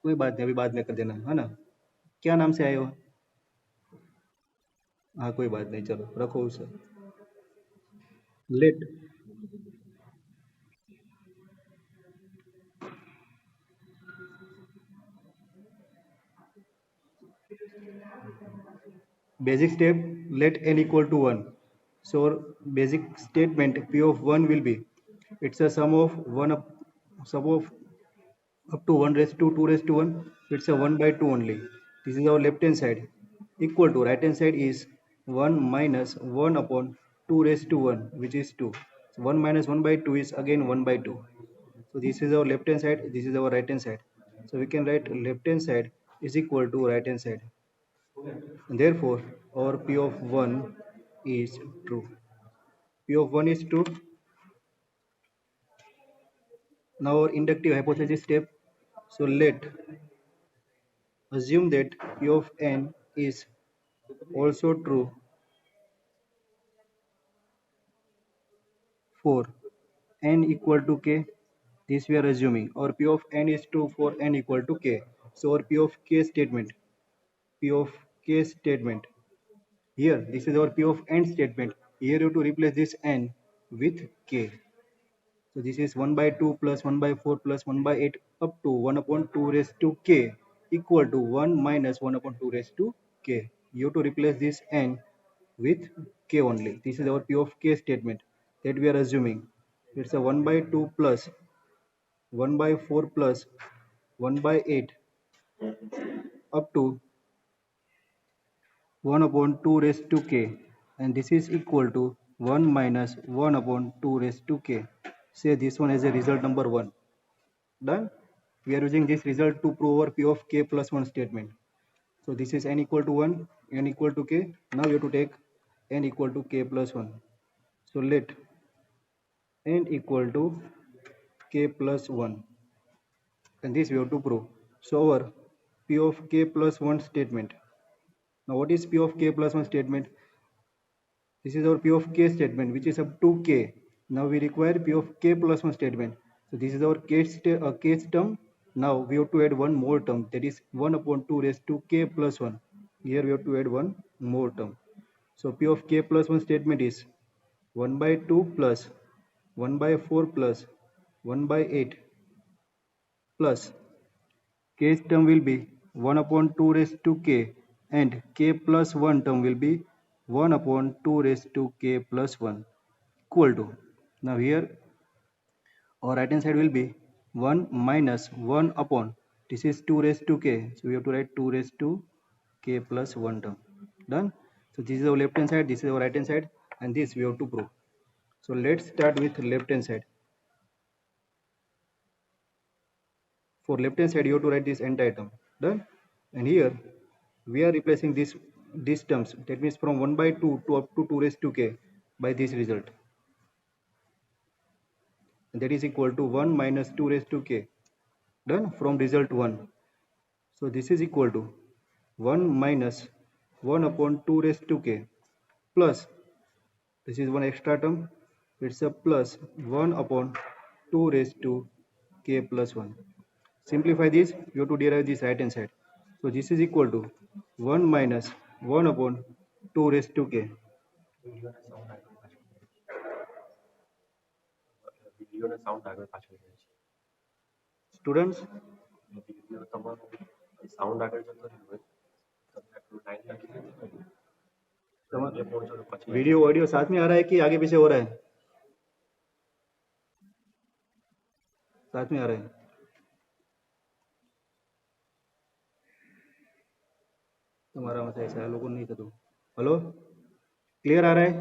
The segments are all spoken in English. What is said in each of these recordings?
कोई बात नहीं, अभी बाद में कर देना, है ना। क्या नाम से आए हो? हाँ कोई बात नहीं, चलो रखो उसे। Let basic step, let n equal to 1. So basic statement p of 1 will be, it's a sum of 1 up, sum of up to 1 raised to 2 raised to 1. It's a 1 by 2 only. This is our left hand side. Equal to right hand side is 1 minus 1 upon 2 raised to 1, which is 2. So 1 minus 1 by 2 is again 1 by 2. So this is our left hand side, this is our right hand side. So we can write left hand side is equal to right hand side. And therefore, our P of 1 is true. P of 1 is true. Now our inductive hypothesis step. So let assume that P of n is also true for n equal to k. This we are assuming. Or P of n is true for n equal to k. So our P of k statement. P of k statement. Here, this is our P of n statement. Here you have to replace this n with k. So this is 1 by 2 plus 1 by 4 plus 1 by 8 up to 1 upon 2 raised to k equal to 1 minus 1 upon 2 raised to k. You have to replace this n with k only. This is our P of k statement that we are assuming. It's a 1 by 2 plus 1 by 4 plus 1 by 8 up to 1 upon 2 raised to k, and this is equal to 1 minus 1 upon 2 raised to k. Say this one as a result number 1. Done. We are using this result to prove our P of k plus 1 statement. So this is n equal to 1, n equal to k. Now you have to take n equal to k plus 1. So let n equal to k plus 1, and this we have to prove. So our P of k plus 1 statement. Now what is P of k plus 1 statement? This is our P of k statement, which is up to k. Now we require P of k plus 1 statement. So this is our k term. Now we have to add one more term, that is 1 upon 2 raised to k plus 1. Here we have to add one more term. So P of k plus 1 statement is 1 by 2 plus 1 by 4 plus 1 by 8 plus k term will be 1 upon 2 raised to k, and k plus 1 term will be 1 upon 2 raised to k plus 1 equal to. Now here our right hand side will be 1 minus 1 upon, this is 2 raised to k, so we have to write 2 raised to k plus 1 term. Done. So this is our left hand side, this is our right hand side, and this we have to prove. So let's start with left hand side. For left hand side you have to write this entire term. Done. And here we are replacing these terms, that means from 1 by 2 to up to 2 raised to k by this result, and that is equal to 1 minus 2 raised to k. Done. From result 1, so this is equal to 1 minus 1 upon 2 raised to k plus, this is one extra term, it's a plus 1 upon 2 raised to k plus 1. Simplify this, you have to derive this right hand side. So this is equal to 1 minus 1 upon 2 raised to k. Students, video audio साथ में आ रहा है कि आगे पीछे हो रहा है? साथ में आ रहा है. તમારામાં થાય છે, આ લોકો નહીં થતું. હલો, ક્લિયર આ रहा है?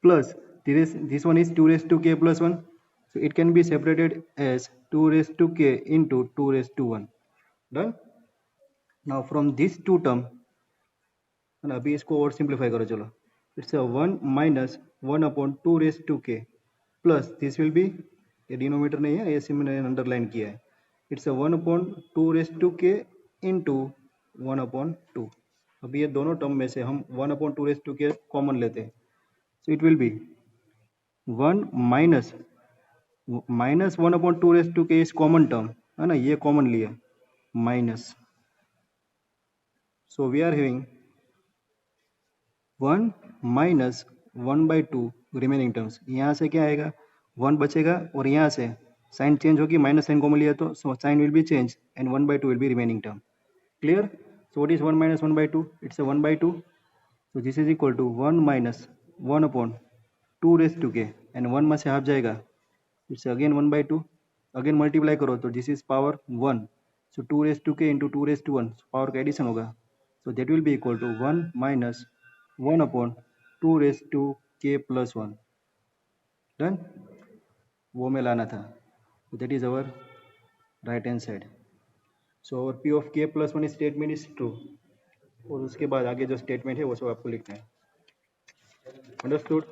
Plus this one is 2 raised to k plus 1, so it can be separated as 2 raised to k into 2 raised to 1. Done. Now from these two term, अभी इसको और सिंप्लीफाई करो. चलो, it's 1 minus 1 upon 2 raise to k plus this will be, ये denominator नहीं है, ऐसे मैंने अंडरलाइन किया है. It's 1 upon 2 raise to k into 1 upon 2. अभी ये दोनों टर्म में से हम 1 upon 2 raise to k common लेते हैं, so it will be one minus one upon two raise to k is common term है ना, ये कॉमन लिया minus, so we are having one minus one by two remaining terms. यहाँ से क्या आएगा, वन बचेगा और यहाँ से साइन चेंज होगी, माइनस साइन कॉमन लिया तो sign will be change and one by two will be remaining term. Clear? So what is one minus one by two? It's a one by two, so this is equal to one minus one upon two raise to के and one में से half जाएगा, it's again one by two, again multiply करो तो this is power one, so two raise to k into two raise to one, power का addition होगा, so that will be equal to one minus one upon two raise to k plus one. Done, वो में लाना था, that is our right hand side. So our P of k plus one statement is true, और उसके बाद आगे जो statement है वो सब आपको लिखना है। अंडरस्टूड?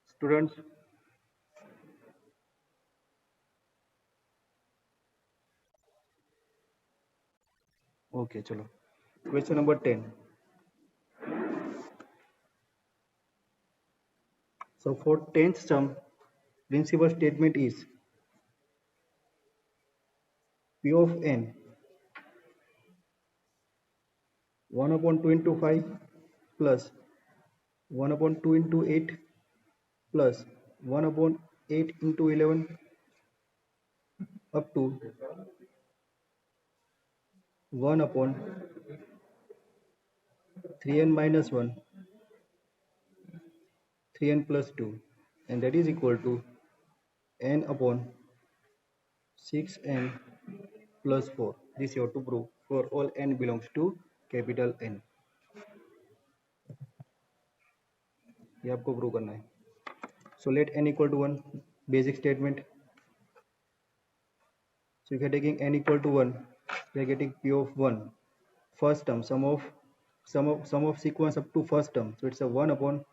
स्टूडेंट्स, ओके चलो, question number 10। So for 10th term, principal statement is P of n 1 upon 2 into 5 plus 1 upon 2 into 8 plus 1 upon 8 into 11 up to 1 upon 3n minus 1, 3n plus 2, and that is equal to n upon 6n plus 4. This you have to prove for all n belongs to capital N. ये आपको prove करना है। So let n equal to 1, basic statement. So if you are taking n equal to 1, we are getting p of 1, first term, sum of sequence up to first term. So it's a 1 upon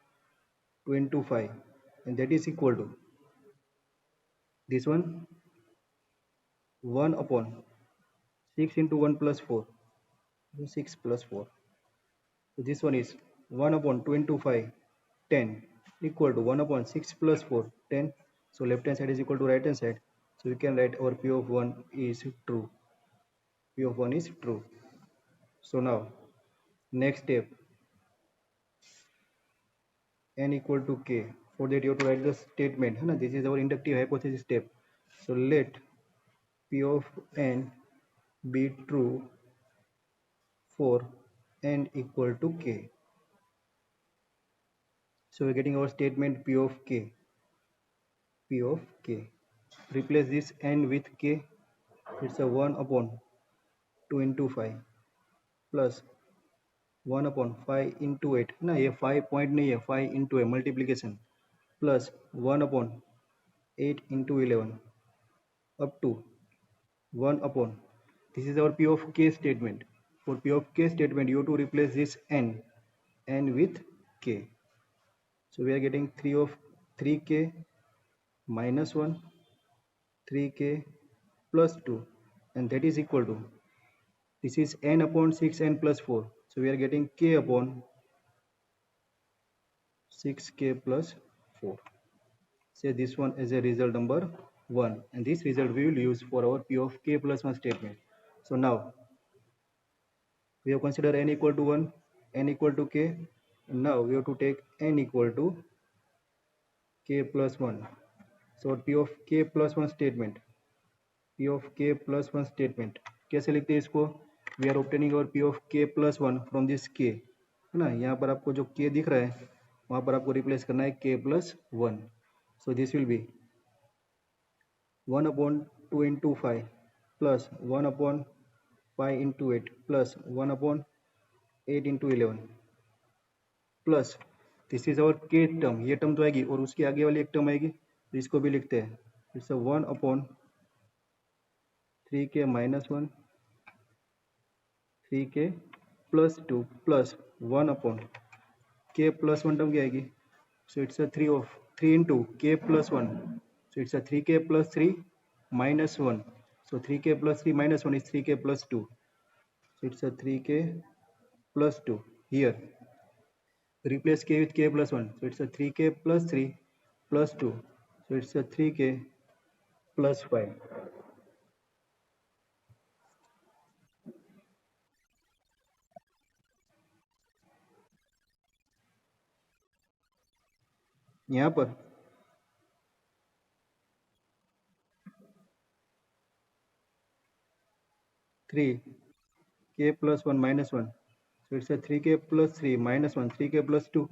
2 into 5, and that is equal to this one 1 upon 6 into 1 plus 4, 6 plus 4. So this one is 1 upon 2 into 5, 10, equal to 1 upon 6 plus 4, 10. So left hand side is equal to right hand side. So we can write our p of 1 is true. P of 1 is true. So now next step, n equal to k. For that you have to write the statement. This is our inductive hypothesis step. So let p of n be true for n equal to k. So we're getting our statement p of k. P of k. Replace this n with k. It's a 1 upon 2 into 5 plus 1 upon 5 into 8 ना, ये 5 point नहीं है, 5 into a multiplication plus 1 upon 8 into 11 up to 1 upon, this is our p of k statement. For p of k statement you have to replace this n with k. So we are getting 3k minus 1, 3k plus 2, and that is equal to, this is n upon 6n plus 4. So we are getting k upon 6k plus 4. Say this one is a result number 1, and this result we will use for our p of k plus 1 statement. So now we have considered n equal to 1, n equal to k, and now we have to take n equal to k plus 1. So p of k plus 1 statement, p of k plus 1 statement कैसे लिखते हैं इसको? We are obtaining और p of k plus 1 from this k, है ना, यहाँ पर आपको जो k दिख रहा है वहाँ पर आपको रिप्लेस करना है k plus 1. So this will B 1 upon 2 into 5 plus 1 upon 5 into 8 plus 1 upon 8 into 11 plus this is our k term, ये टर्म तो आएगी और उसके आगे वाली एक टर्म आएगी, तो इसको भी लिखते हैं, it's 1 upon 3k minus 1, 3k plus 2 plus 1 upon k plus 1 term क्या आएगी? So it's a 3 into k plus 1. So it's a 3k plus 3 minus 1. So 3k plus 3 minus 1 is 3k plus 2. So it's a 3k plus 2. Here replace k with k plus 1. So it's a 3k plus 3 plus 2. So it's a 3k plus 5. यहाँ पर 3k plus 1 minus 1. So it's a 3k plus 3 minus 1, 3k plus 2.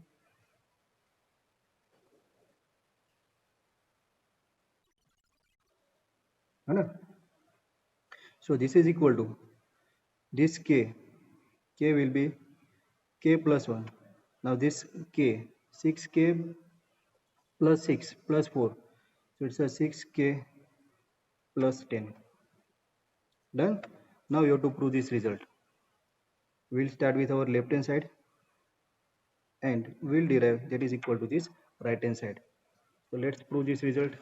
है ना? So this is equal to this k will be k plus 1. Now this k, 6k plus 6 plus 4. So it's a 6k plus 10. Done? Now you have to prove this result. We'll start with our left hand side and we'll derive that is equal to this right hand side. So let's prove this result.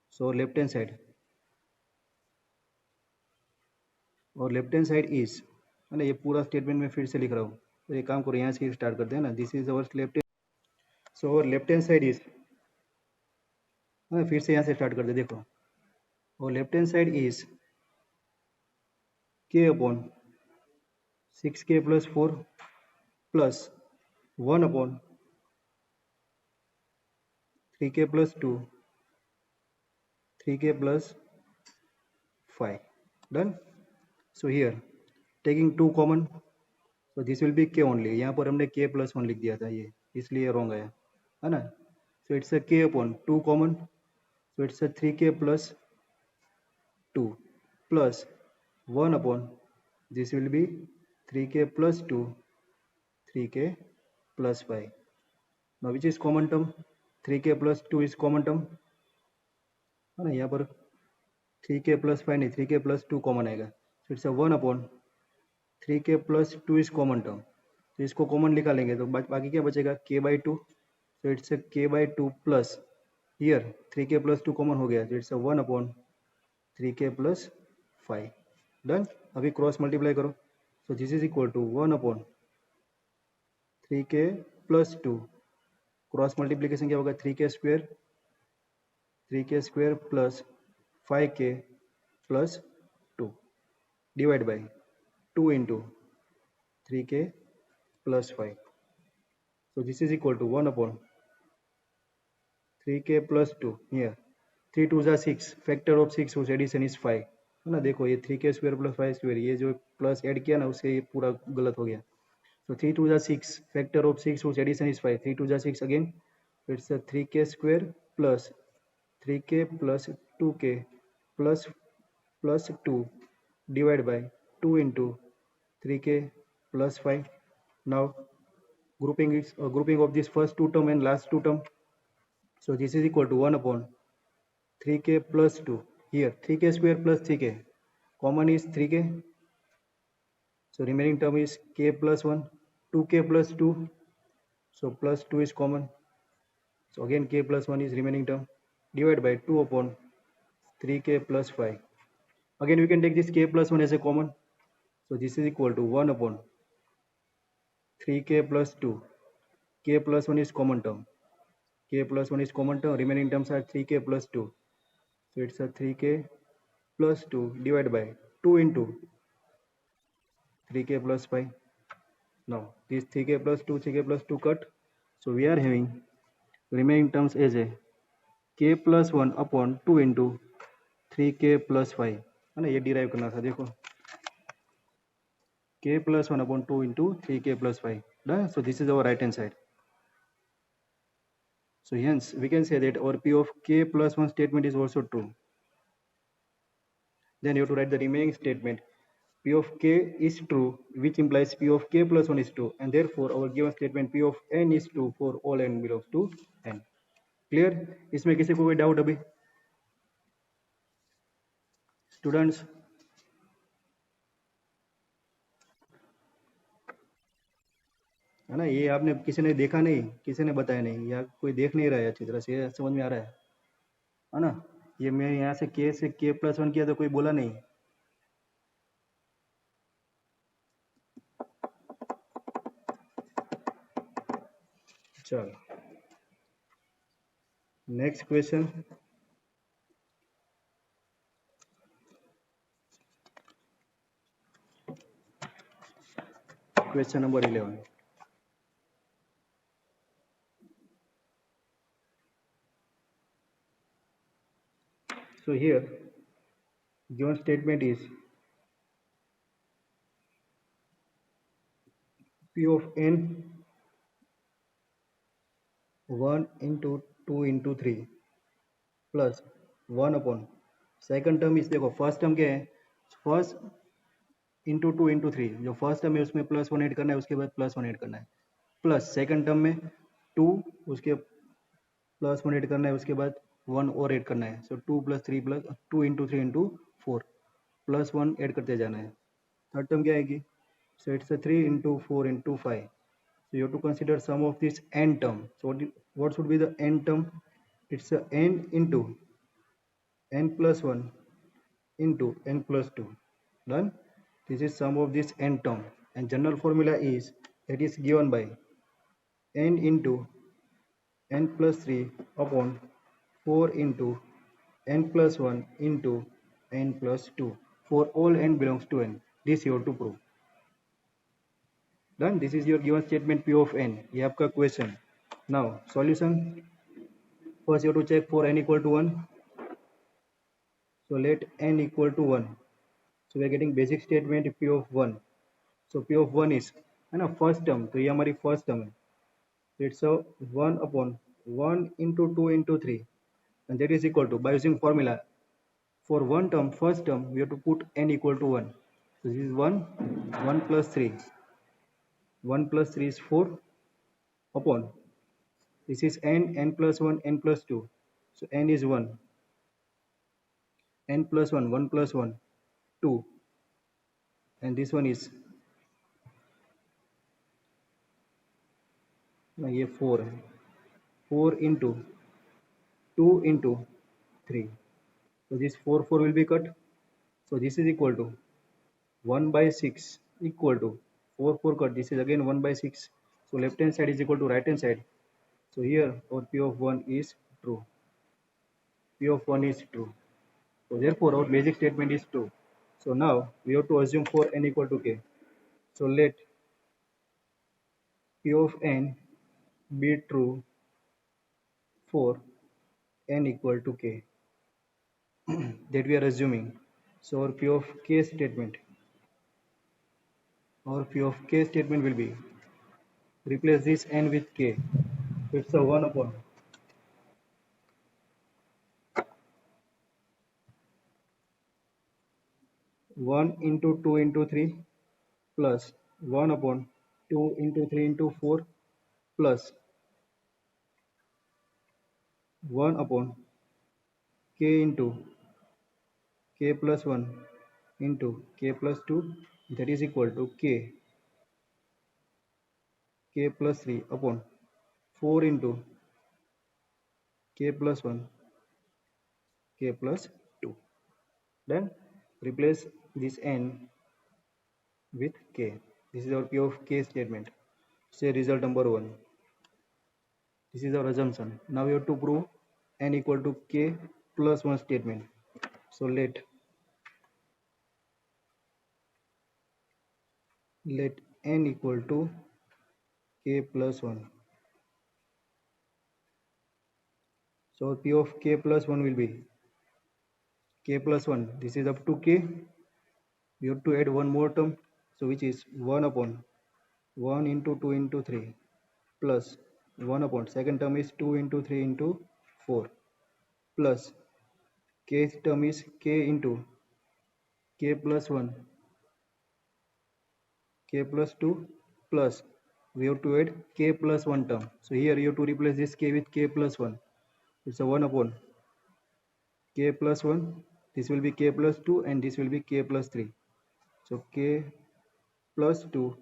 So left hand side, और left hand side is, है ना, ये पूरा statement में फिर से लिख रहा हूँ, तो ये काम करो यहाँ से स्टार्ट करते हैं ना. This is our left hand, so our left hand side is, फिर से यहाँ से स्टार्ट करते देखो, और लेफ्ट हैंड साइड इज के upon 6k plus 4 plus 1 upon 3k plus 2 3k plus 5. Done. So here taking 2 common, so this will B के only. यहाँ पर हमने k प्लस 1 लिख दिया था, ये इसलिए रॉन्ग आया, है ना. So it's a k upon 2 common, so it's a 3k plus 2 plus 1 upon this will be 3k plus 2 3k plus 5. Now which is common term? 3k plus 2 is common term, है ना. यहाँ पर 3k plus 5 नहीं, 3k plus 2 common आएगा. So it's a 1 upon 3k plus 2 is common term. तो इसको common निकालेंगे तो बाकी क्या बचेगा? k by 2. So it's a k by 2 plus here 3k plus 2 common हो गया, so it's a 1 upon 3k plus 5. Done. अभी क्रॉस मल्टीप्लाई करो, so this is equal to 1 upon 3k plus 2. Cross multiplication क्या होगा? 3k square plus 5k plus 2 divide by 2 into 3k plus 5. So this is equal to 1 upon 3k plus 2. Here 3 2 जा 6, factor of 6 उस addition is 5, है ना. देखो ये 3k square plus 5 square, ये जो प्लस ऐड किया ना उससे ये पूरा गलत हो गया. So 3 2 is 6, factor of 6 whose addition is 5. 3 2 is 6 again. It's a 3k square plus 3k plus 2k plus 2 divided by 2 into 3k plus 5. Now grouping of this first two term and last two term. So this is equal to 1 upon 3k plus 2. Here 3k square plus 3k. Common is 3k. So remaining term is k plus 1. 2k plus 2. So plus 2 is common. So again k plus 1 is remaining term. Divided by 2 upon 3k plus 5. Again we can take this k plus 1 as a common. So this is equal to 1 upon 3k plus 2. K plus 1 is common term. K plus 1 is common term. Remaining terms are 3k plus 2. So it's a 3k plus 2 divided by 2 into 3k plus 5. Now this 3k plus 2, 3k plus 2 cut. So we are having remaining terms as a k plus 1 upon 2 into 3k plus 5, है ना. ये derive करना था, देखो k plus 1 upon 2 into 3k plus 5. Done. So this is our right hand side. So hence we can say that our p of k plus 1 statement is also true. Then you have to write the remaining statement. P of k is true, which implies p of k plus 1 is true, and therefore our given statement p of n is true for all n belongs to n. Clear? इसमें किसी को कोई doubt अभी? Students है ना। ये आपने किसी ने देखा नहीं, किसी ने बताया नहीं, या कोई देख नहीं रहा है अच्छी तरह से, ये समझ में आ रहा है ना। ये मैं यहाँ से के प्लस वन किया तो कोई बोला नहीं। चलो next question. Question number 11। So here given statement is P of n 1 into 2 into 3 plus 1 upon second term इस, देखो फर्स्ट टर्म क्या है, फर्स्ट इंटू 2 इंटू 3, जो फर्स्ट टर्म है उसमें प्लस 1 ऐड करना है, उसके बाद प्लस 1 ऐड करना है, प्लस सेकंड टर्म में 2, उसके प्लस 1 ऐड करना है, उसके बाद 1 और ऐड करना है। सो 2 plus 3 plus 2 into 3 into 4 plus 1 add करते जाना है। थर्ड टर्म क्या आएगी, so it's a 3 into 4 into 5. So you have to consider sum of this n term. So what should be the n term? It's a n into n plus 1 into n plus 2. Done. This is sum of this n term, and general formula is that is given by n into n plus 3 upon 4 into n plus 1 into n plus 2 for all n belongs to n. This you have to prove. Done. This is your given statement P of n. ये आपका question. Now solution. First you have to check for n equal to 1. So let n equal to 1. So we are getting basic statement P of 1. So P of 1 is, है ना, first term, तो ये हमारी first term है. So it's a 1 upon 1 into 2 into 3, and that is equal to, by using formula, for one term, first term, we have to put n equal to 1. So this is 1, 1 plus 3. 1 plus 3 is 4 upon, this is n plus 1, n plus 2. So n is 1, n plus 1, 1 plus 1, 2, and this one is, ये 4 है, 4 into 2 into 3. So this 4 will be cut. So this is equal to 1 by 6 equal to 4 cut. This is again 1 by 6. So left hand side is equal to right hand side. So here our P of 1 is true. P of 1 is true. So therefore our basic statement is true. So now we have to assume for n equal to k. So let P of n be true for n equal to k. That we are assuming. So our P of k statement, our P of k statement will be, replace this n with k. It's a 1 upon 1 into 2 into 3 plus 1 upon 2 into 3 into 4 plus 1 upon k into k plus 1 into k plus 2, that is equal to k plus 3 upon 4 into k plus 1 k plus 2. Then replace this n with k. This is our P of k statement. Say result number 1. This is our assumption. Now we have to prove n equal to k plus 1 statement. So let n equal to k plus 1. So P of k plus 1 will be k plus 1. This is up to k. We have to add one more term. So which is 1 upon 1 into 2 into 3 plus 1 upon, second term is 2 into 3 into 4 plus k term is k into k plus 1 k plus 2 plus we have to add k plus 1 term. So here you have to replace this k with k plus 1. It's a 1 upon k plus 1. This will be k plus 2 and this will be k plus 3. So k plus 2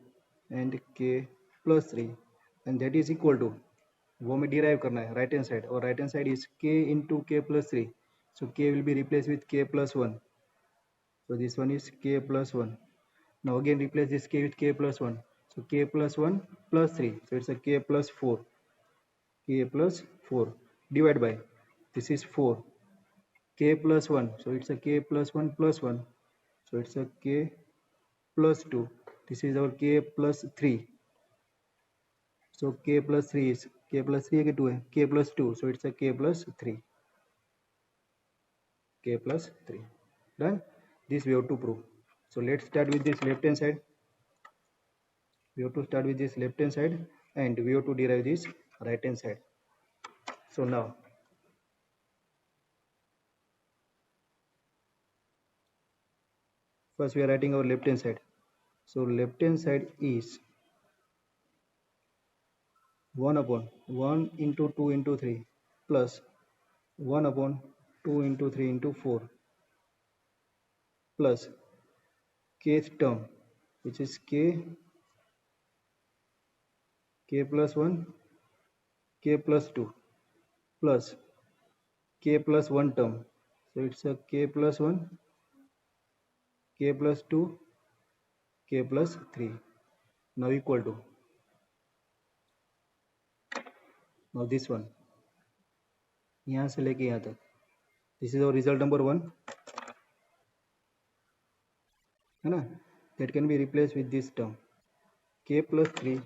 and k plus 3 and that is equal to वो हमें derive करना है right hand side और right hand side is k into k plus 3 so k will be replaced with k plus 1 so this one is k plus 1 now again replace this k with k plus 1 so k plus 1 plus 3 so it's a k plus 4 k plus 4 divide by this is 4 k plus 1 so it's a k plus 1 plus 1 so it's a k plus 2 this is our k plus 3 so k plus 3 is k plus 3 है कि 2 है k plus 2 so it's a k plus 3 k plus 3 done this we have to prove so let's start with this left hand side we have to start with this left hand side and we have to derive this right hand side so now first we are writing our left hand side so left hand side is 1 upon 1 into 2 into 3 plus 1 upon 2 into 3 into 4 plus kth term which is k plus 1 k plus 2 plus k plus 1 term so it's a k plus 1 k plus 2 k plus 3 now equal to now this one यहाँ से लेके यहाँ तक this is our result number 1 है ना that can be replaced with this term k plus 3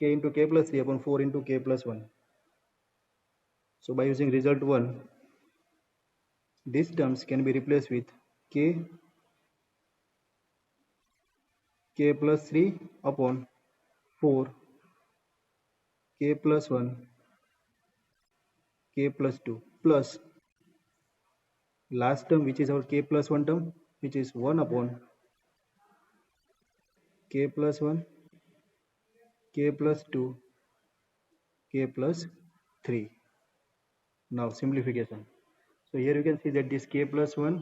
k into k plus 3 upon 4 into k plus 1 so by using result 1 these terms can be replaced with k plus 3 upon 4 k plus 1 k plus 2 plus last term which is our k plus 1 term which is 1 upon k plus 1 k plus 2 k plus 3 now simplification so here you can see that this k plus 1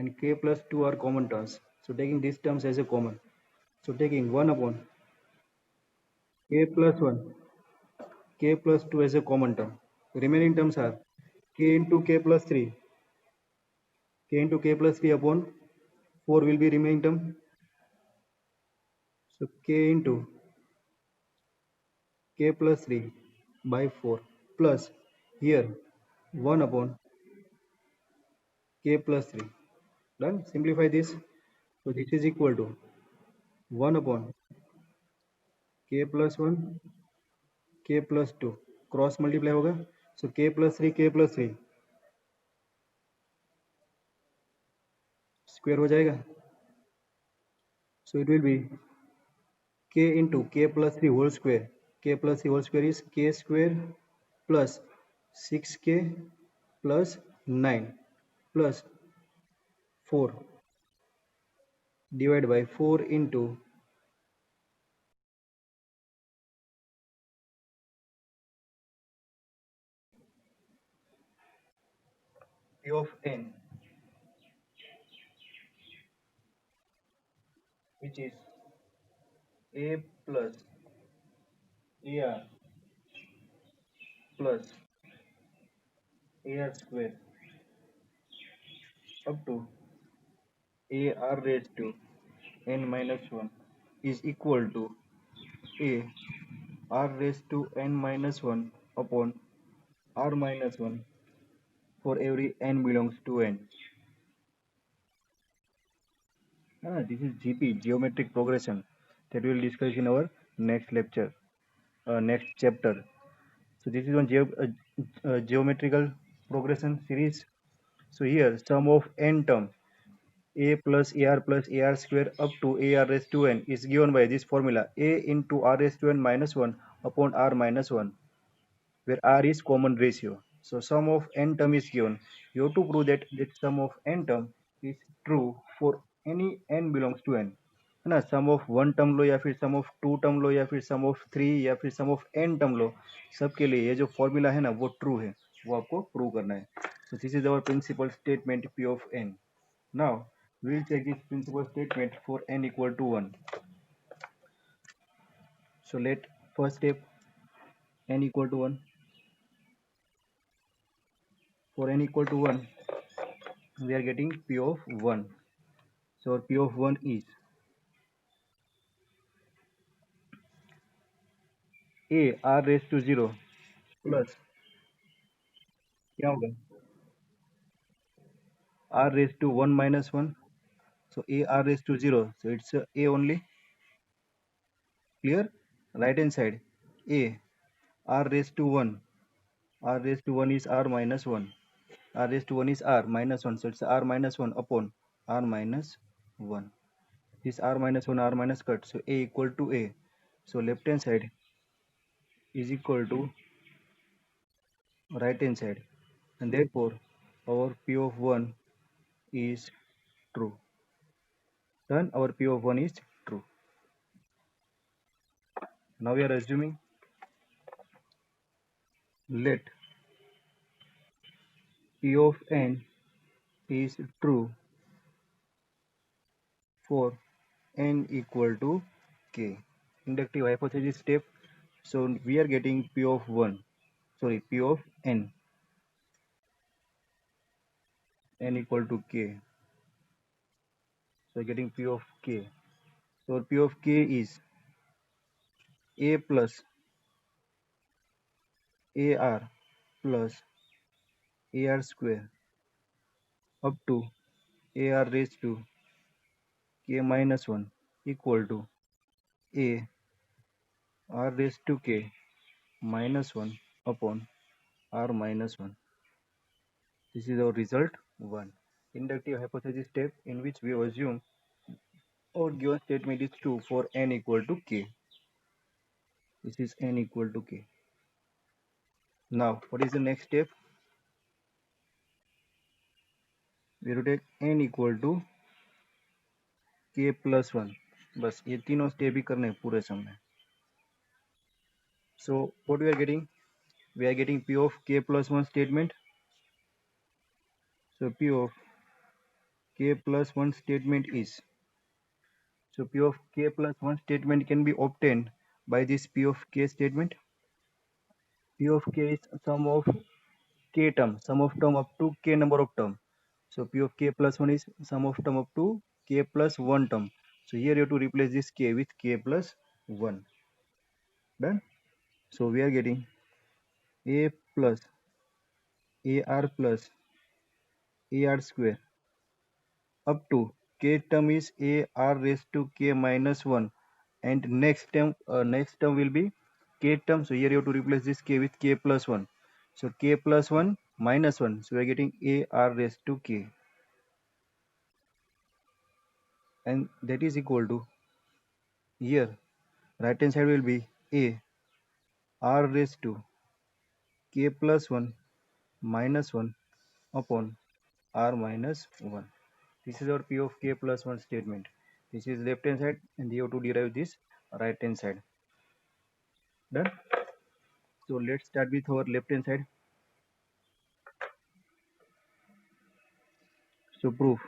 and k plus 2 are common terms so taking these terms as a common so taking 1 upon k plus 1 k plus 2 as a common term remaining terms are k into k plus 3 k into k plus 3 upon 4 will be remaining term so k into k plus 3 by 4 plus here 1 upon k plus 3 done simplify this so this is equal to 1 upon k plus 1 k plus 2 cross multiply होगा so k plus 3 k plus 3 square हो जाएगा so it will be k into k plus 3 whole square k plus 3 whole square is k square plus 6k plus 9 plus 4 divided by 4 into p of n which is a plus ar plus ar square up to ar raised to n minus 1 is equal to a r raised to n minus 1 upon r minus 1 for every n belongs to n. This is GP, geometric progression, that we will discuss in our next lecture, next chapter. So this is one geometrical progression series. So here sum of n term a plus ar square up to ar raised to n is given by this formula a into r raised to n minus 1 upon r minus 1 where r is common ratio. So sum of n term is given. You have to prove that sum of n term is true for any n belongs to n. है ना sum of one term लो या फिर सम of to term लो या फिर सम of three या फिर सम of N term लो सबके लिए ये जो फॉर्मूला है ना वो ट्रू है वो आपको प्रूव करना है so this is our principal statement P of n now we will check this principal statement for n equal to 1 So let first step n equal to 1. For n equal to 1, we are getting p of 1. So our p of 1 is a r raised to 0 plus क्या होगा r raised to 1 minus 1. So a r raised to 0. So it's a only. Clear? Right hand side a r raised to 1. R raised to 1 is r minus 1. R raised to 1 is r minus 1. So it's r minus 1 upon r minus 1. This r minus 1 r minus cut. So a equal to a. So left hand side is equal to right hand side. And therefore our p of 1 is true. Then our p of 1 is true. Now we are assuming let p of n is true for n equal to k. Inductive hypothesis step. So we are getting p of 1, sorry, p of n equal to k. So getting p of k. So p of k is a plus ar plus ar square up to ar raised to k minus 1 equal to a r raised to k minus 1 upon r minus 1. This is our result 1. Inductive hypothesis step in which we assume our given statement is true for n equal to k. This is n equal to k. Now what is the next step? We have to take n equal to k plus 1. बस ये तीनों step ही करने हैं पूरे सम में. So what we are getting? We are getting p of k plus 1 statement. So p of k plus 1 statement is, so p of k plus 1 statement can be obtained by this p of k statement. P of k is sum of k term, sum of term up to k number of term. So p of k plus 1 is sum of term up to k plus 1 term. So here you have to replace this k with k plus 1. Done. So we are getting a plus ar plus ar square up to k term is a r raised to k minus 1, and next term will be k term. So here you have to replace this k with k plus 1. So k plus 1 minus 1. So we are getting a r raised to k, and that is equal to, here right hand side will be a r raised to k plus 1 minus 1 upon r minus 1. This is our p of k plus 1 statement. This is left hand side, and you have to derive this right hand side. Done. So let's start with our left hand side. So proof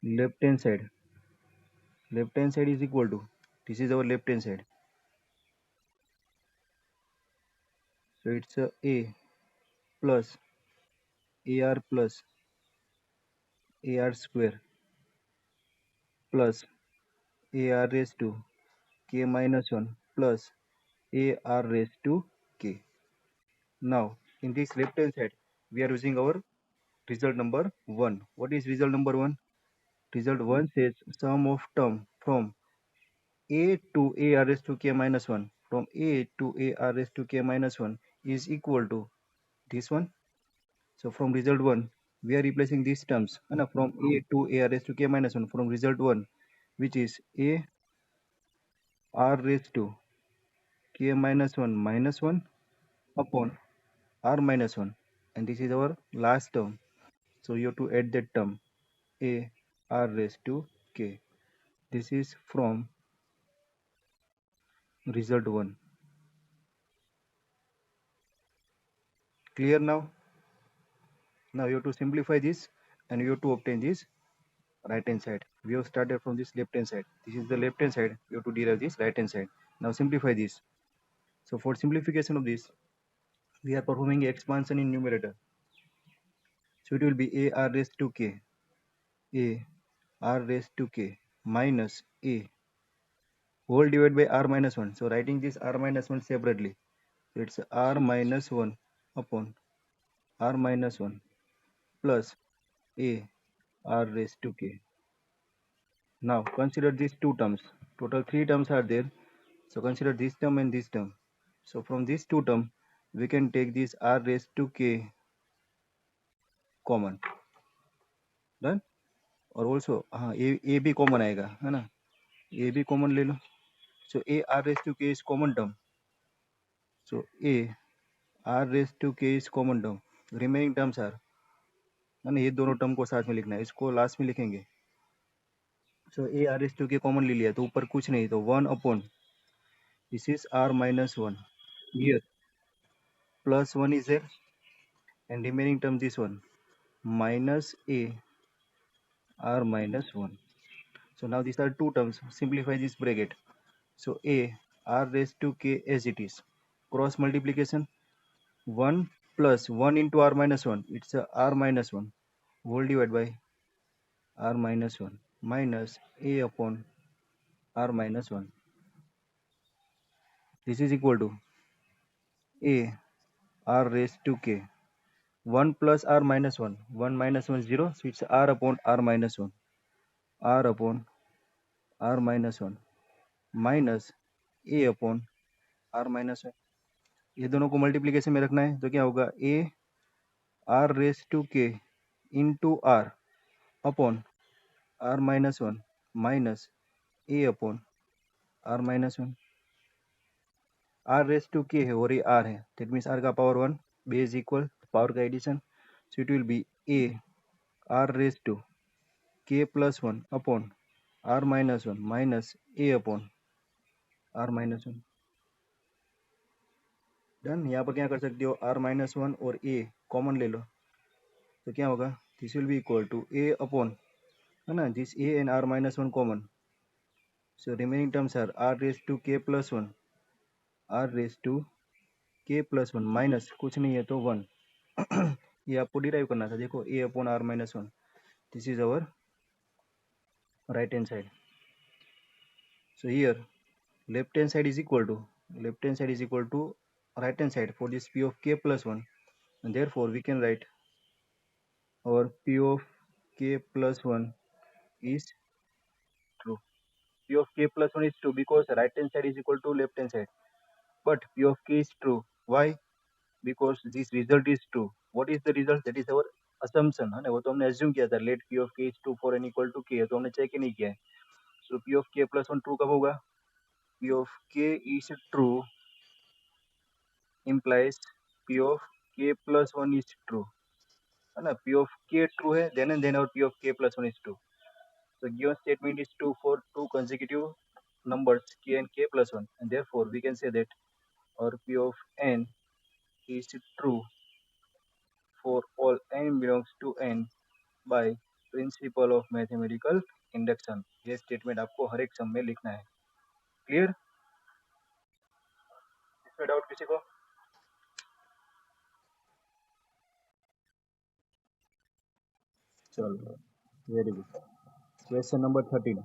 left hand side is equal to, this is our left hand side. So it's a plus ar plus ar square plus ar raised to k minus 1 plus ar raised to k. Now in this left hand side we are using our result number 1. What is result number 1? Result 1 says sum of term from a to a r raised to k minus 1, from a to a r raised to k minus 1 is equal to this one. So from result 1 we are replacing these terms, and from a to a r raised to k minus 1 from result 1, which is a r raised to k minus 1 minus 1 upon r minus 1, and this is our last term. So you have to add that term a r raised to k. This is from result 1. Clear now? Now you have to simplify this, and you have to obtain this right hand side. We have started from this left hand side. This is the left hand side. You have to derive this right hand side. Now simplify this. So for simplification of this, we are performing expansion in numerator. So it will be a r raised to k, a r raised to k minus a whole divided by r minus 1. So writing this r minus 1 separately. So it's r minus 1 upon r minus 1 plus a r raised to k. Now consider these two terms. Total three terms are there. So consider this term and this term. So from these two terms, we can take this r raised to k common. Done? और also हाँ a भी common आएगा है ना, a भी common ले लो. So a r raised to k is common term. So a r raised to k is common term. Remaining terms are, है ना, ये दोनों टर्म को साथ में लिखना है, इसको लास्ट में लिखेंगे. So a r raised to k common ले लिया तो ऊपर कुछ नहीं, तो 1 upon this is r minus 1 here plus 1 is there and remaining term this one minus a r minus 1. So now these are two terms. Simplify this bracket. So a r raised to k as it is. Cross multiplication 1 plus 1 into r minus 1. It's a r minus 1 whole divided by r minus 1 minus a upon r minus 1. This is equal to a r raised to k 1 plus r minus 1. 1 minus 1 0. So it's r upon r minus 1. R upon r minus 1 minus a upon r minus 1. ये दोनों को multiplication में रखना है तो क्या होगा a r raised to k into r upon r minus 1 minus a upon r minus 1. r raised to k है और ये r है, that means r का पावर 1 बेस इक्वल पावर का addition. So it will be a r raised to k plus 1 upon r minus 1 minus a upon r minus 1. Done. यहाँ पर क्या कर सकते हो, r minus 1 और a कॉमन ले लो तो क्या होगा, this will be equal to a upon, है ना, this a and r minus 1 common. So remaining terms are r raised to k plus 1 r raised to k plus 1 minus कुछ नहीं है तो 1. ये आपको डिराइव करना था. देखो a upon r minus 1, this is our right hand side. So here left hand side is equal to right hand side for this p of k plus 1, and therefore we can write our p of k plus 1 is true. P of k plus 1 is true because right hand side is equal to left hand side, but p of k is true. Why? Because this result is true. What is the result? That is our assumption है ना, वो तो हमने assume किया था let p of k is true for n equal to k, तो हमने check ही नहीं किया है. So p of k plus 1 true कब होगा? P of k is true implies p of k plus 1 is true, है ना. p of k true है then and then our p of k plus 1 is true. So given statement is true for two consecutive numbers k and k plus 1, and therefore we can say that our p of n is true for all n belongs to n by principle of mathematical induction. ये statement आपको हर एक सम में लिखना है. Clear? इसमें doubt किसी को? चलो, very good. Question number 13.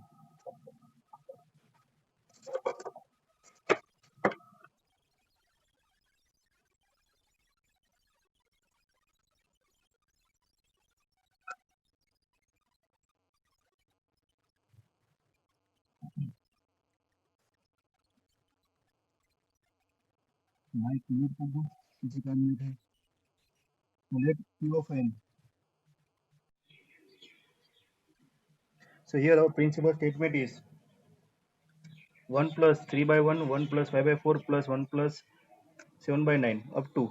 Mic mute कर दो, किसी का म्यूट है. Let p of n. So here our principal statement is 1 plus 3 by 1, 1 plus 5 by 4 plus 1 plus 7 by 9 up to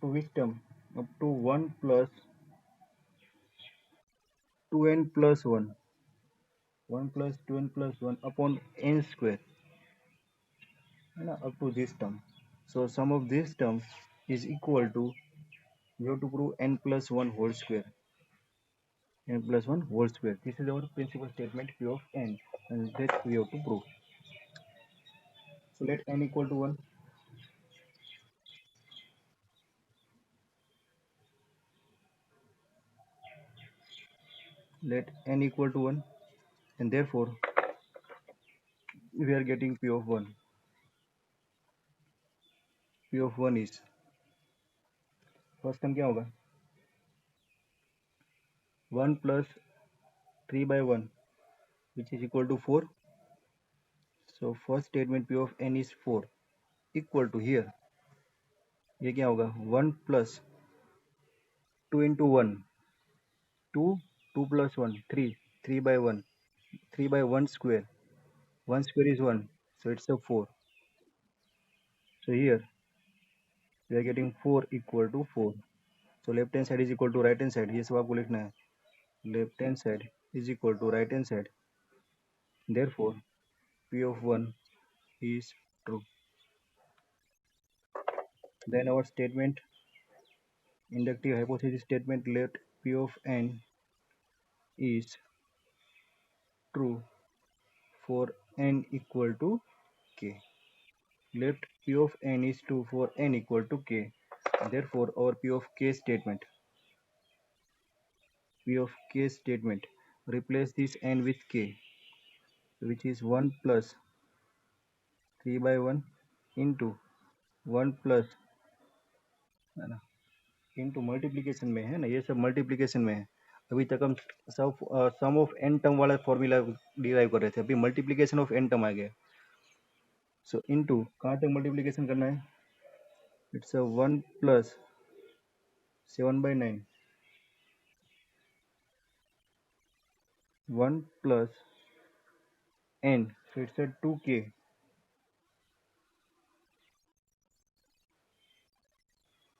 which term? Up to 1 plus 2n plus 1. 1 plus 2n plus 1 upon n square. Up to this term. So sum of this term is equal to, you have to prove n plus 1 whole square. n plus 1 whole square. This is our principal statement p of n, and that we have to prove. So let n equal to 1. Let n equal to 1, and therefore we are getting p of 1. p of 1 is, first term क्या होगा, 1 plus 3 by 1, which is equal to 4. So first statement p of n is 4, equal to here ये क्या होगा, 1 plus 2 into 1, 2, 2 plus 1, 3, 3 by 1, 3 by 1 square, 1 square is 1, so it's a 4. So here we are getting 4 equal to 4. So left hand side is equal to right hand side, ये सब आपको लिखना है. Left hand side is equal to right hand side, therefore p of 1 is true. Then our statement, inductive hypothesis statement, let p of n is true for n equal to k. Let p of n is true for n equal to k. Therefore, our p of k statement, replace this n with k, which is 1 plus 3 by 1 into 1 plus, है ना, into multiplication में है ना, ये सब multiplication में है. अभी तक हम सब सम ऑफ एन टर्म वाला फॉर्मूला डिराइव कर रहे थे, अभी मल्टीप्लिकेशन ऑफ एन टर्म आ गया. सो इनटू कहाँ तक मल्टीप्लिकेशन करना है, it's a 1 plus 7/9, 1 plus n, so it's a 2k,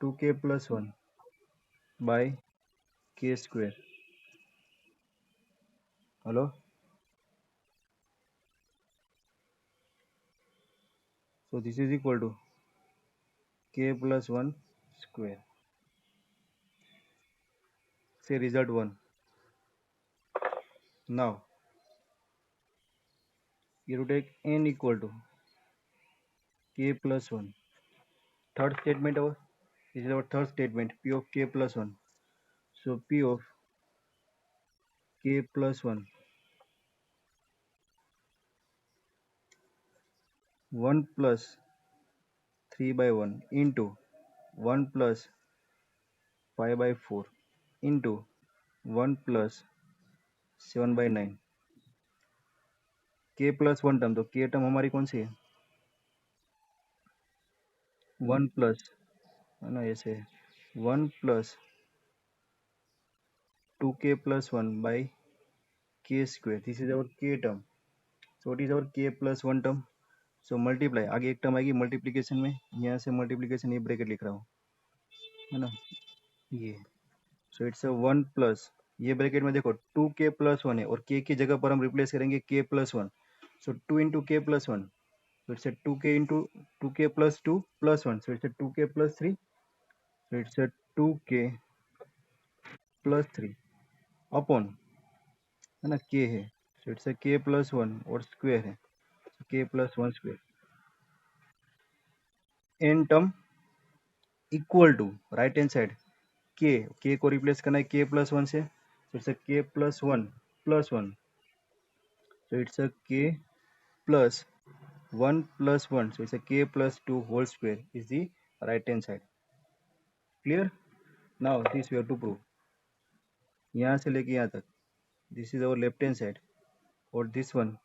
2k plus 1 by k square. Hello, so this is equal to k plus 1 square. Say result 1. Now you have to take n equal to k plus 1. Third statement, this is our third statement, p of k plus 1. So p of k plus 1, 1 plus 3 by 1 into 1 plus 5 by 4 into 1 plus 7 by 9. k plus 1 term, तो k term हमारी कौन सी है, 1 plus, है ना, ऐसे 1 plus 2k plus 1 by k square. This is our k term. So what is our k plus 1 term? So multiply, आगे एक term आएगी मल्टीप्लिकेशन में, यहाँ से मल्टीप्लिकेशन ये ब्रैकेट लिख रहा हूँ, है ना, ये. सो इट्स अ 1 प्लस, ये ब्रैकेट में देखो 2k plus 1 है, और k की जगह पर हम रिप्लेस करेंगे k plus 1. So 2 into k plus 1, so it's a 2k into 2k plus 2 plus 1, so it's a 2k plus 3, so it's a 2k plus 3 upon, है ना, k है, so it's a k plus 1 और square है, so k plus 1 square. n term equal to right hand side k को replace करना है k plus 1 से, so it's a k plus 1 plus 1, so it's a k plus 1 plus 1, so it's a k plus 2 whole square is the right hand side. Clear? Now this we have to prove. यहाँ से लेके यहाँ तक, this is our left hand side, or this one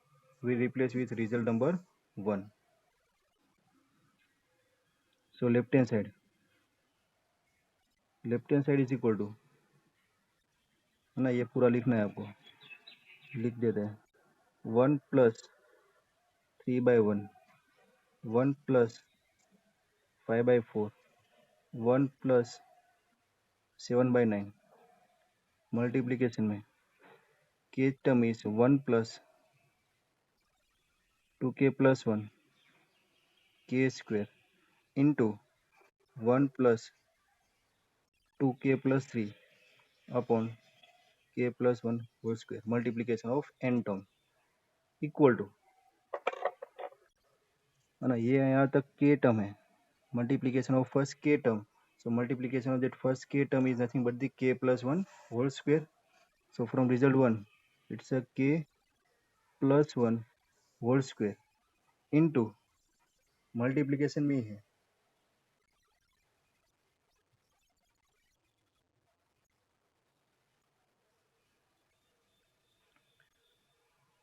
we replace with result number 1. So left hand side is equal to, है ना, ये पूरा लिखना है आपको, लिख देते हैं, 1 plus 3 by 1, 1 plus 5 by 4, 1 plus 7 by 9. Multiplication में k term is 1 plus 2k plus 1 k square into 1 plus 2k plus 3 upon k plus 1 whole square multiplication of n term equal to, है ना, ये यहाँ तक k टर्म है, multiplication of first k term, so multiplication of that first k term is nothing but the k plus 1 whole square. So from result 1 it's a k plus 1 whole square into multiplication में ही है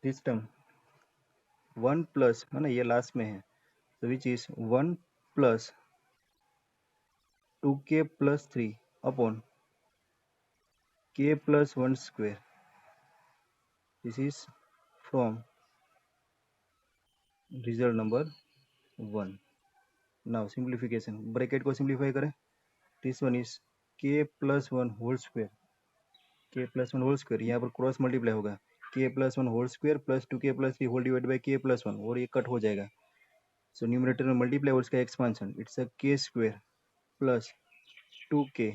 this term 1 plus, है ना, ये last में है, so which is 1 plus 2k plus 3 upon k plus 1 square. This is from result number 1. Now simplification, bracket को simplify करें, this one is k plus 1 whole square, k plus 1 whole square, यहाँ पर cross multiply होगा, k plus 1 whole square plus 2k plus 3 whole divided by k plus 1, और ये cut हो जाएगा, so numerator में मल्टीप्लाई और इसका expansion, it's a k square plus 2k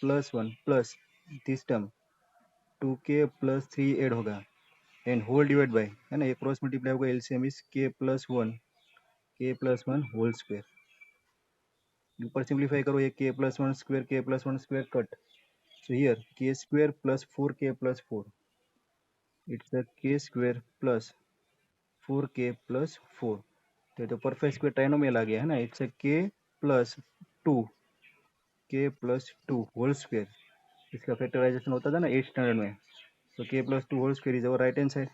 plus 1 plus this term 2k plus 3 add होगा and whole divide by, है ना, ये क्रॉस मल्टीप्लाई होगा, LCM is k plus 1 whole square, ऊपर सिंप्लीफाई करो, ये k plus 1 square cut, so here k square plus 4k plus 4, it's a k square plus 4k plus 4, तो perfect square trinomial आ गया, है ना, it's a k plus 2 k plus 2 whole square, इसका factorization होता था ना 8th स्टैंडर्ड में, so k plus 2 whole square is our right hand side,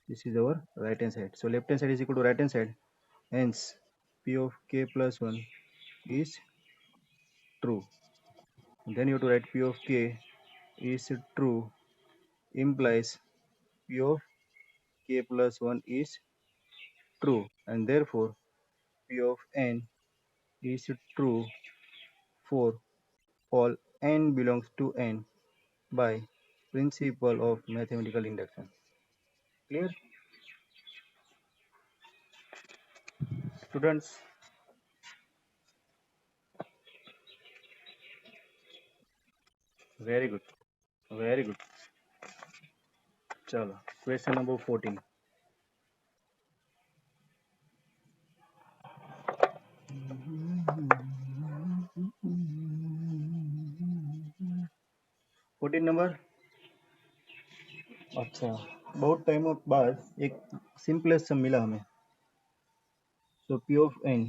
this is our right hand side, so left hand side is equal to right hand side, hence p of k plus 1 is true. Then you have to write p of k is true implies p of k plus 1 is true, and therefore p of n is true for all n belongs to n by principle of mathematical induction. Clear, students? Very good, very good. चलो question number 14. Number, अच्छा, बहुत time बाद एक simplest सम मिला हमें, तो P of n,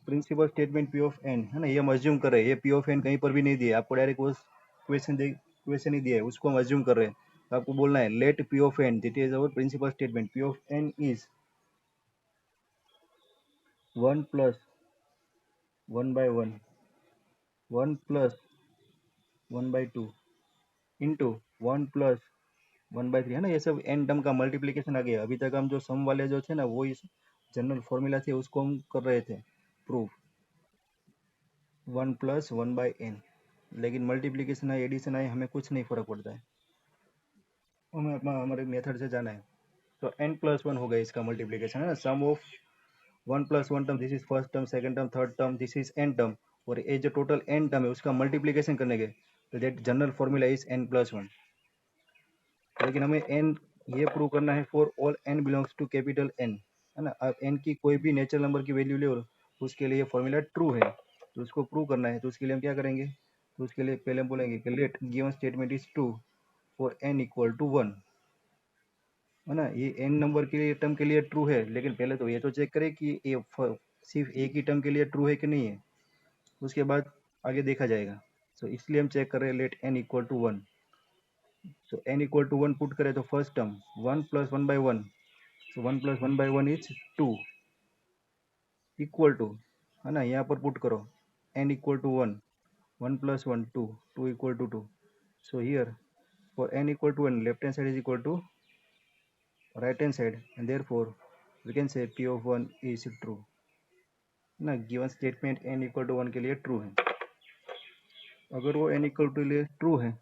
principal statement P of n, है ना, ये हम अज्यूम कर रहे हैं, ये पी ऑफ एन कहीं पर भी नहीं दिया, आपको डायरेक्ट वो क्वेश्चन ही दिया है, उसको हम अज्यूम कर रहे हैं, तो आपको बोलना है let P of n, that is our principal statement, P of n is 1 plus 1 by 1 1 plus 1 by 2 into 1 plus 1 by 3, है ना, ये सब एन टर्म का मल्टीप्लीकेशन आ गया, अभी तक हम जो सम वाले जो थे ना वो इस जनरल फॉर्मूला थे उसको हम कर रहे थे प्रूफ, 1 plus 1 by n, लेकिन मल्टीप्लीकेशन आए एडिशन आए हमें कुछ नहीं फर्क पड़ता है, हमें हमारे मेथड से जाना है, तो n plus 1 हो गया इसका मल्टीप्लीकेशन, है ना, sum of 1 plus 1 term, this is first term, second term, third term, this is n term, और ये जो टोटल n टर्म है उसका मल्टीप्लीकेशन करने के, तो that general formula is n plus 1, लेकिन हमें n ये प्रूव करना है for all n belongs to capital n, है ना, अब n की कोई भी नेचुरल नंबर की वैल्यू ले उसके लिए फॉर्मूला ट्रू है, तो उसको प्रूव करना है, तो उसके लिए हम क्या करेंगे, तो उसके लिए पहले हम बोलेंगे कि let given statement is true for n equal to 1, है ना, ये n नंबर के लिए टर्म के लिए ट्रू है, लेकिन पहले तो ये तो चेक करें कि ये सिर्फ एक ही टर्म के लिए ट्रू है कि नहीं है, उसके बाद आगे देखा जाएगा, तो इसलिए हम चेक कर रहे हैं let n equal to 1, so n equal to 1 put करें तो first term 1 plus 1 by 1, so 1 plus 1 by 1 is 2 equal to, है ना, यहाँ पर पुट करो n equal to 1 1 plus 1 2 2 equal to 2, so here for n equal to 1 left hand side is equal to right hand side, and therefore we can say p of 1 is true, ना, given statement n equal to 1 के लिए true है, अगर वो n equal to लिए true है